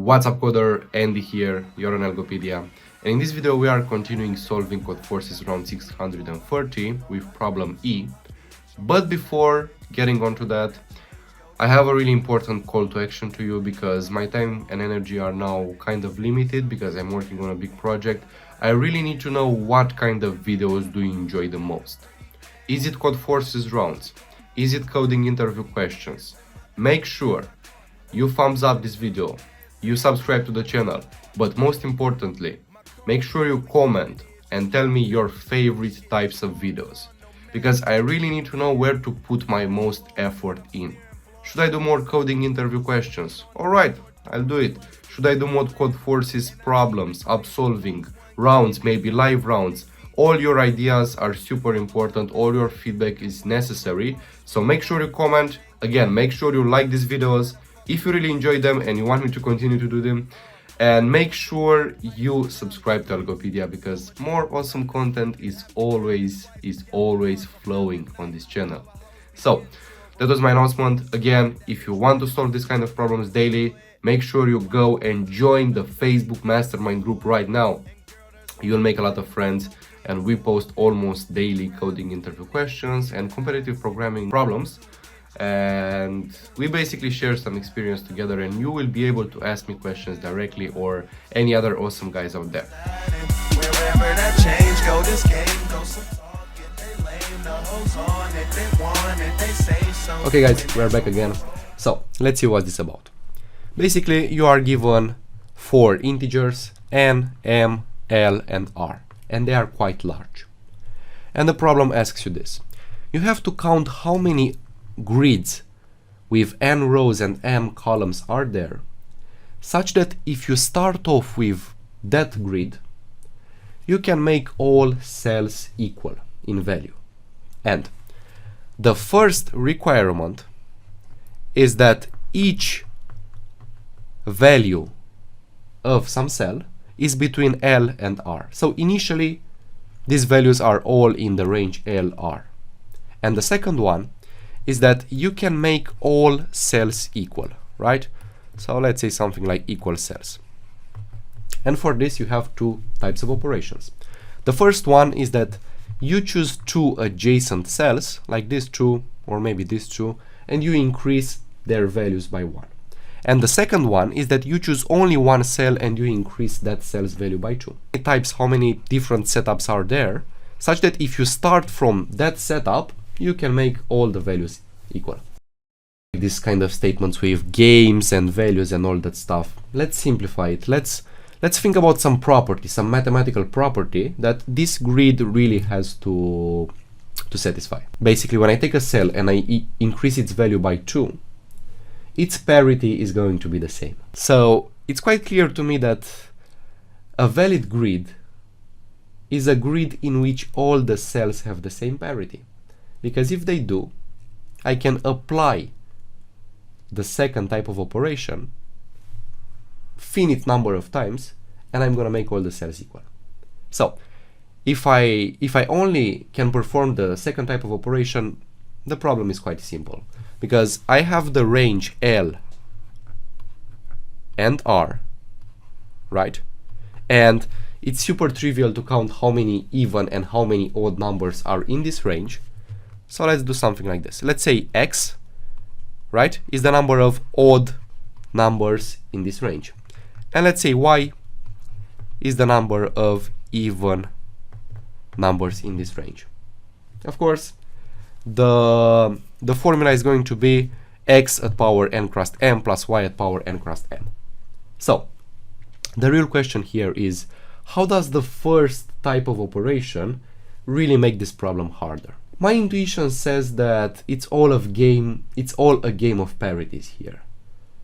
What's up, coder? Andy here, you're on Algopedia, and in this video we are continuing solving Codeforces round 630 with problem E. But before getting on to that, I have a really important call to action to you because my time and energy are now kind of limited because I'm working on a big project. I really need to know what kind of videos do you enjoy the most. Is it Codeforces rounds? Is it coding interview questions? Make sure you thumbs up this video, you subscribe to the channel, but most importantly, make sure you comment and tell me your favorite types of videos, because I really need to know where to put my most effort in. Should I do more coding interview questions? Alright, I'll do it. Should I do more Codeforces problems, solving rounds, maybe live rounds? All your ideas are super important, all your feedback is necessary, so make sure you comment. Again, make sure you like these videos if you really enjoy them and you want me to continue to do them, and make sure you subscribe to Algopedia because more awesome content is always flowing on this channel. So that was my announcement. Again, if you want to solve this kind of problems daily, make sure you go and join the Facebook mastermind group right now. You'll make a lot of friends, and we post almost daily coding interview questions and competitive programming problems, and we basically share some experience together, and you will be able to ask me questions directly or any other awesome guys out there. Okay guys, we're back again. So let's see what this is about. Basically you are given 4 integers n, m, l and r, and they are quite large. And the problem asks you this: you have to count how many grids with n rows and m columns are there, such that if you start off with that grid, you can make all cells equal in value. And the first requirement is that each value of some cell is between L and R. So initially these values are all in the range L, R. And the second one is that you can make all cells equal, right? So let's say something like equal cells. And for this you have 2 types of operations. The first one is that you choose 2 adjacent cells, like these 2 or maybe these 2, and you increase their values by 1. And the second one is that you choose only 1 cell and you increase that cell's value by 2. It types how many different setups are there, such that if you start from that setup, you can make all the values equal. This kind of statements with games and values and all that stuff. Let's simplify it. Let's think about some property, some mathematical property that this grid really has to satisfy. Basically, when I take a cell and I increase its value by 2, its parity is going to be the same. So it's quite clear to me that a valid grid is a grid in which all the cells have the same parity. Because if they do, I can apply the second type of operation finite number of times, and I'm gonna make all the cells equal. So if I only can perform the second type of operation, the problem is quite simple, because I have the range L and R, right? And it's super trivial to count how many even and how many odd numbers are in this range. So let's do something like this. Let's say x, right, is the number of odd numbers in this range. And let's say y is the number of even numbers in this range. Of course, the formula is going to be x at power n crossed m plus y at power n crossed m. So the real question here is, how does the first type of operation really make this problem harder? My intuition says that it's all a game of parities here.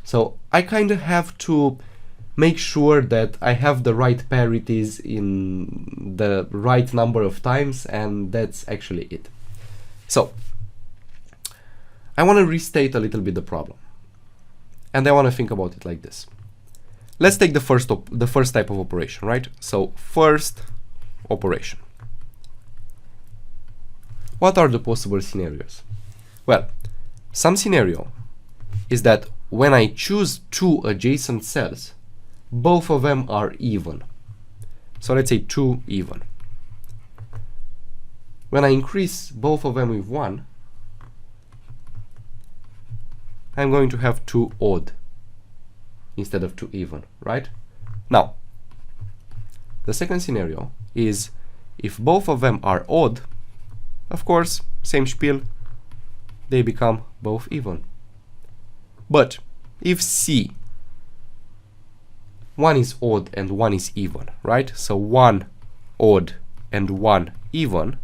So I kind of have to make sure that I have the right parities in the right number of times, and that's actually it. So I want to restate a little bit the problem, and I want to think about it like this. Let's take the first type of operation, right? So first operation. What are the possible scenarios? Well, some scenario is that when I choose 2 adjacent cells, both of them are even. So let's say 2 even. When I increase both of them with 1, I'm going to have 2 odd instead of 2 even, right? Now, the second scenario is if both of them are odd, of course, same spiel, they become both even. But if C, one is odd and one is even, right? So 1 odd and 1 even.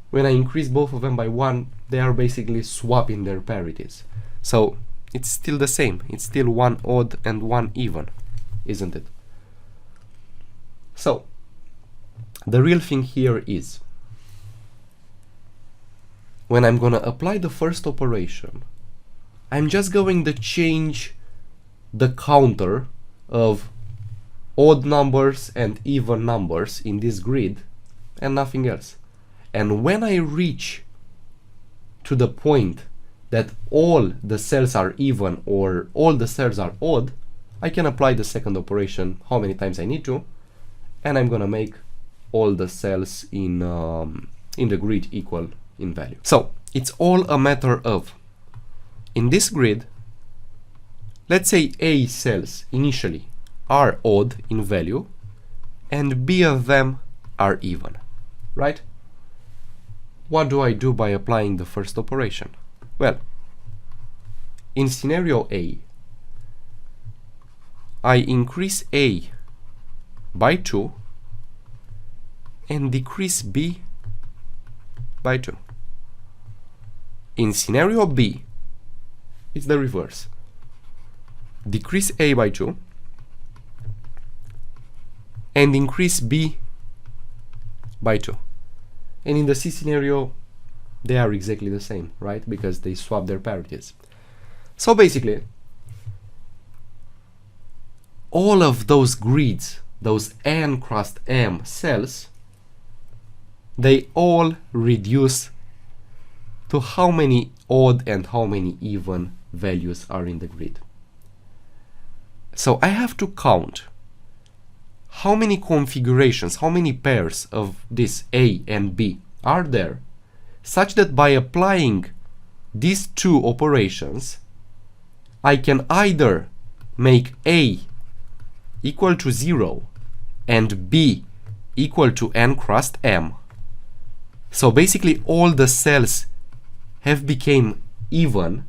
When I increase both of them by 1, they are basically swapping their parities. So it's still the same. It's still 1 odd and 1 even, isn't it? So the real thing here is when I'm gonna apply the first operation, I'm just going to change the counter of odd numbers and even numbers in this grid and nothing else. And when I reach to the point that all the cells are even or all the cells are odd, I can apply the second operation how many times I need to, and I'm gonna make all the cells in the grid equal in value. So it's all a matter of, in this grid, let's say A cells initially are odd in value and B of them are even, right? What do I do by applying the first operation? Well, in scenario A, I increase A by 2 and decrease B by 2. In scenario B, it's the reverse. Decrease A by 2 and increase B by 2. And in the C scenario, they are exactly the same, right? Because they swap their parities. So basically, all of those grids, those n cross m cells, they all reduce to how many odd and how many even values are in the grid. So I have to count how many configurations, how many pairs of this A and B are there, such that by applying these two operations, I can either make A equal to 0 and B equal to n crossed m. So basically all the cells have become even,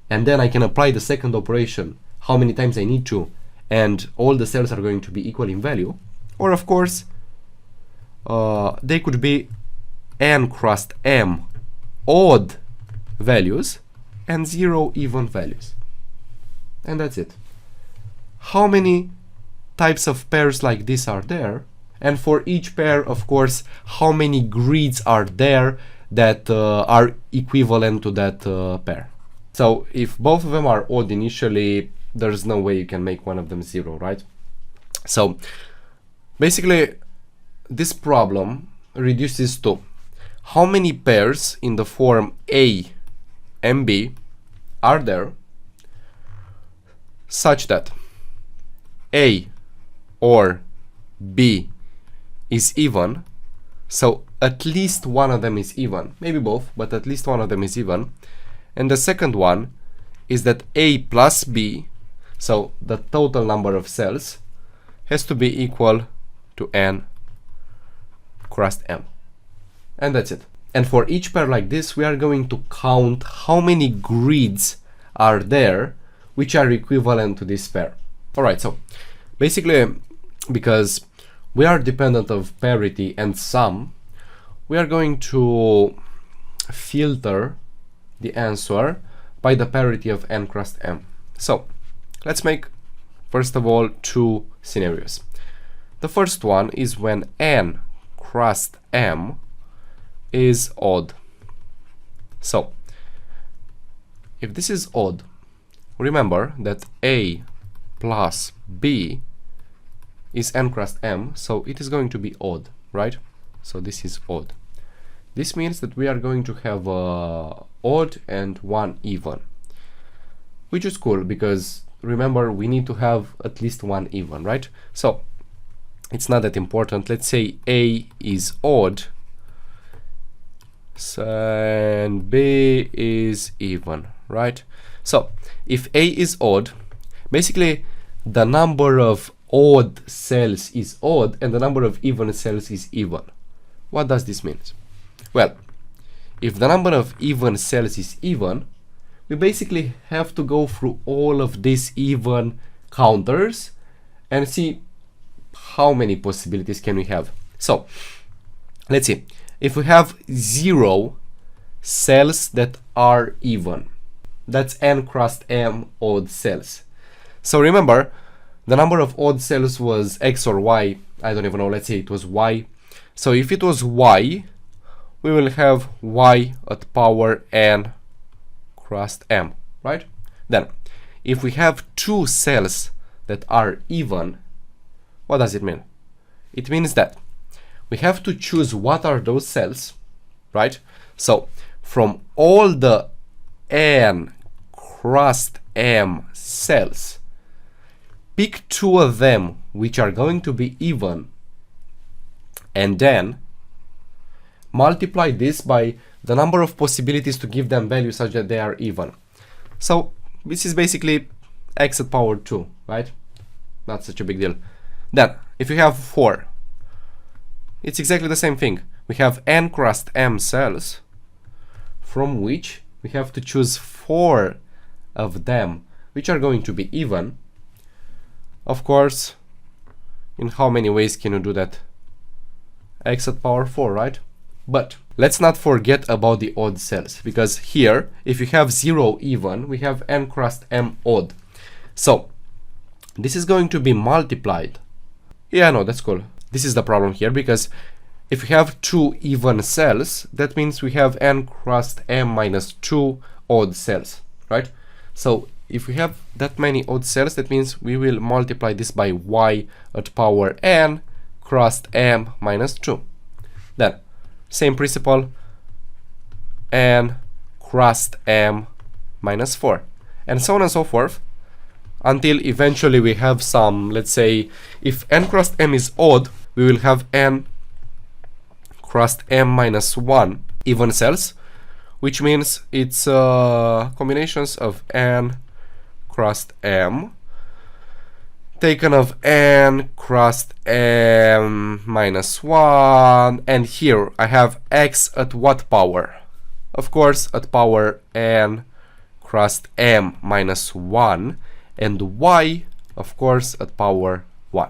and then I can apply the second operation how many times I need to, and all the cells are going to be equal in value. Or of course, they could be n crossed m odd values and 0 even values. And that's it. How many types of pairs like this are there? And for each pair, of course, how many grids are there that are equivalent to that pair? So if both of them are odd initially, there's no way you can make one of them 0, right? So basically, this problem reduces to how many pairs in the form A and B are there such that A or B is even, so at least one of them is even, maybe both, but at least one of them is even. And the second one is that A plus B, so the total number of cells, has to be equal to n crossed m. And that's it. And for each pair like this, we are going to count how many grids are there which are equivalent to this pair. Alright, so basically, because we are dependent of parity and sum, we are going to filter the answer by the parity of n crossed m. So let's make, first of all, two scenarios. The first one is when n crossed m is odd. So if this is odd, remember that A plus B is n crossed m, so it is going to be odd, right? So this is odd. This means that we are going to have odd and one even, which is cool because remember, we need to have at least one even, right? So it's not that important. Let's say A is odd and B is even, right? So if A is odd, basically the number of odd cells is odd and the number of even cells is even. What does this mean? Well, if the number of even cells is even, we basically have to go through all of these even counters and see how many possibilities can we have. So let's see, if we have 0 cells that are even, that's n crossed m odd cells. So remember, the number of odd cells was x or y, I don't even know, let's say it was y. So if it was y, we will have y at power n crossed m, right? Then if we have 2 cells that are even, what does it mean? It means that we have to choose what are those cells, right? So from all the n crossed m cells, pick 2 of them which are going to be even, and then multiply this by the number of possibilities to give them values such that they are even. So this is basically x at power 2, right? Not such a big deal. Then if you have 4, it's exactly the same thing. We have n crossed m cells, from which we have to choose 4 of them which are going to be even. Of course, in how many ways can you do that? X at power 4, right? But let's not forget about the odd cells, because here, if you have 0 even, we have n crossed m odd. So this is going to be multiplied. Yeah, no, that's cool. This is the problem here, because if we have 2 even cells, that means we have n crossed m minus 2 odd cells, right? So if we have that many odd cells, that means we will multiply this by y at power n crossed m minus 2. Then same principle, n crossed m minus 4, and so on and so forth, until eventually we have some, let's say, if n crossed m is odd, we will have n crossed m minus 1 even cells, which means it's combinations of n crossed m taken of n crossed m minus 1, and here I have x at what power? Of course at power n crossed m minus 1, and y of course at power 1.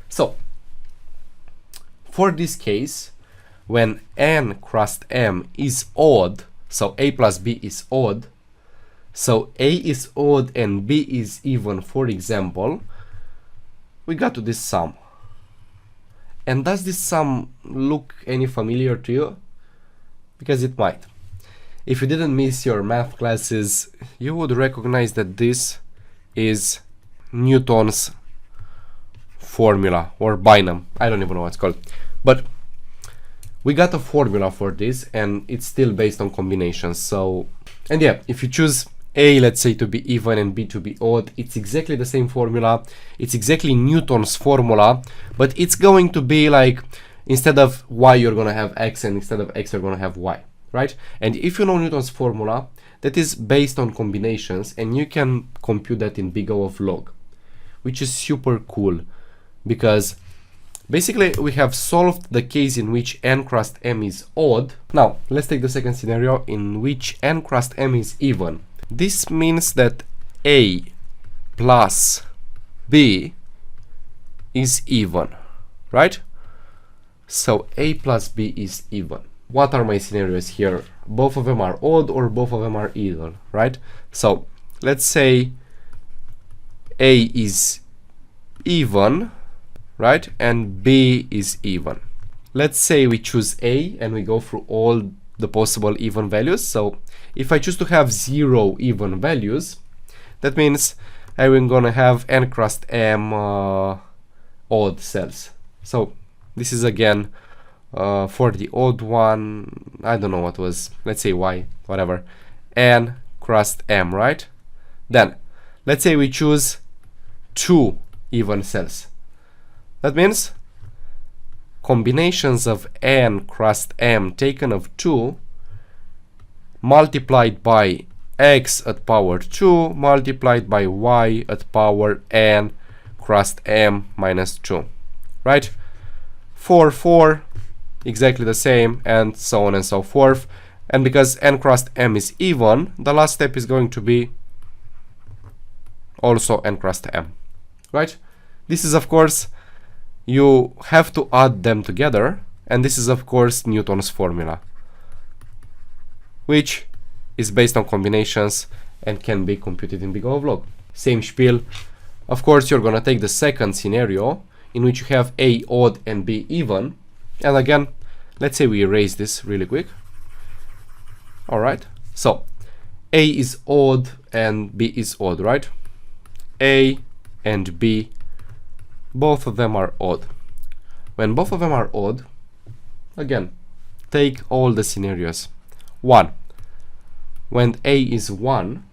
So for this case, when n crossed m is odd, so a plus b is odd, so a is odd and b is even, for example, we got to this sum. And does this sum look any familiar to you? Because it might. If you didn't miss your math classes, you would recognize that this is Newton's formula, or binom. I don't even know what it's called. But we got a formula for this, and it's still based on combinations. So, and yeah, if you choose A, let's say, to be even and B to be odd, it's exactly the same formula. It's exactly Newton's formula, but it's going to be like, instead of y you're gonna have x, and instead of x you're gonna have y, right? And if you know Newton's formula, that is based on combinations, and you can compute that in big O of log, which is super cool, because basically we have solved the case in which n crossed m is odd. Now let's take the second scenario in which n crossed m is even. This means that a plus b is even, right? So a plus b is even. What are my scenarios here? Both of them are odd or both of them are even, right? So let's say a is even, right? And b is even. Let's say we choose a and we go through all the possible even values. So if I choose to have 0 even values, that means I'm gonna have n crossed m odd cells. So this is again for the odd one, I don't know what was, let's say y, whatever, n crossed m, right? Then let's say we choose 2 even cells. That means combinations of n cross m taken of 2 multiplied by x at power 2 multiplied by y at power n cross m minus 2, right? 4, 4, exactly the same, and so on and so forth. And because n cross m is even, the last step is going to be also n cross m, right? This is, of course, you have to add them together, and this is, of course, Newton's formula, which is based on combinations and can be computed in big O of log. Same spiel. Of course, you're gonna take the second scenario in which you have A odd and B even, and again, let's say we erase this really quick. Alright, so A is odd and B is odd, right? A and B, both of them are odd. When both of them are odd, again, take all the scenarios. 1. When A is 1,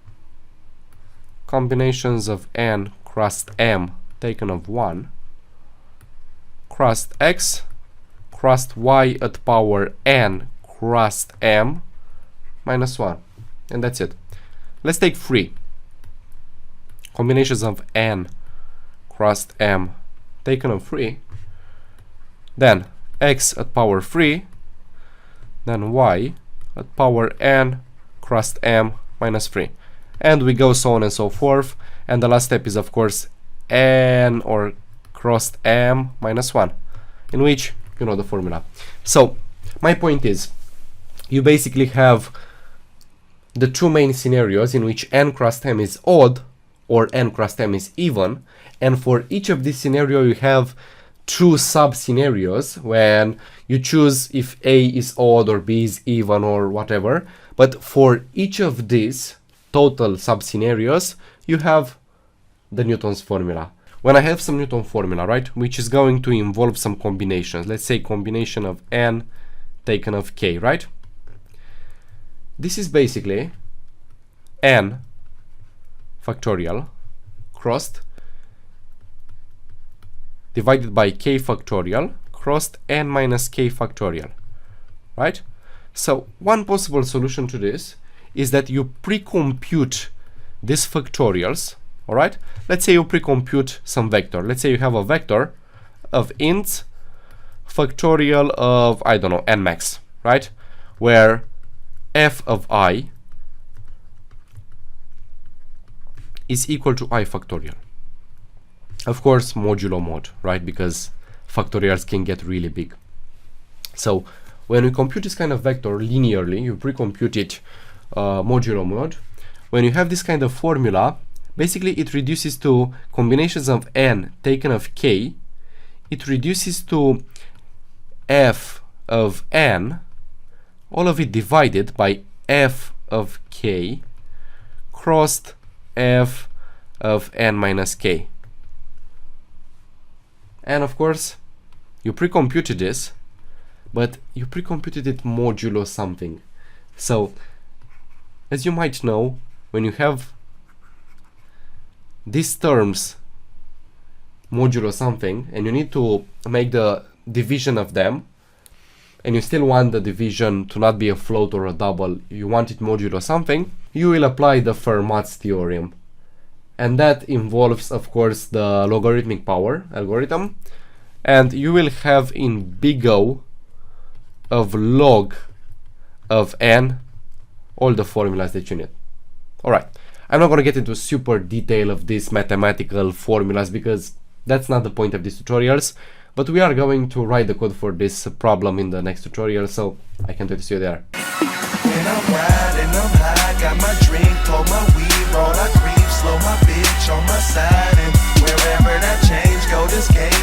combinations of n cross m taken of 1, cross x, cross y at power n cross m minus 1, and that's it. Let's take 3. Combinations of n cross m taken of 3, then x at power 3, then y at power n cross m minus 3, and we go so on and so forth, and the last step is, of course, n or cross m minus 1, in which you know the formula. So my point is, you basically have the two main scenarios in which n cross m is odd or n cross m is even, and for each of these scenarios you have two sub scenarios when you choose if A is odd or B is even or whatever. But for each of these total sub scenarios you have the Newton's formula. When I have some Newton formula, right, which is going to involve some combinations, let's say combination of n taken of k, right? This is basically n factorial crossed divided by k factorial crossed n minus k factorial, right? So one possible solution to this is that you pre-compute these factorials, all right? Let's say you pre-compute some vector. Let's say you have a vector of int factorial of, I don't know, n max, right? Where f of I is equal to I factorial. Of course, modulo mod, right? Because factorials can get really big. So when we compute this kind of vector linearly, you pre-compute it modulo mod. When you have this kind of formula, basically it reduces to combinations of n taken of k. It reduces to f of n, all of it divided by f of k crossed f of n minus k. And of course, you pre-computed this, but you pre-computed it modulo something. So, as you might know, when you have these terms modulo something, and you need to make the division of them, and you still want the division to not be a float or a double, you want it modulo something, you will apply the Fermat's theorem. And that involves, of course, the logarithmic power algorithm, and you will have in big O of log of n all the formulas that you need. Alright, I'm not going to get into super detail of these mathematical formulas because that's not the point of these tutorials, but we are going to write the code for this problem in the next tutorial, so I can't wait to see you there. When I'm riding, I'm high, got my drink, pull my weed, roll, I creep, slow my bitch on my side, and wherever that change go, this game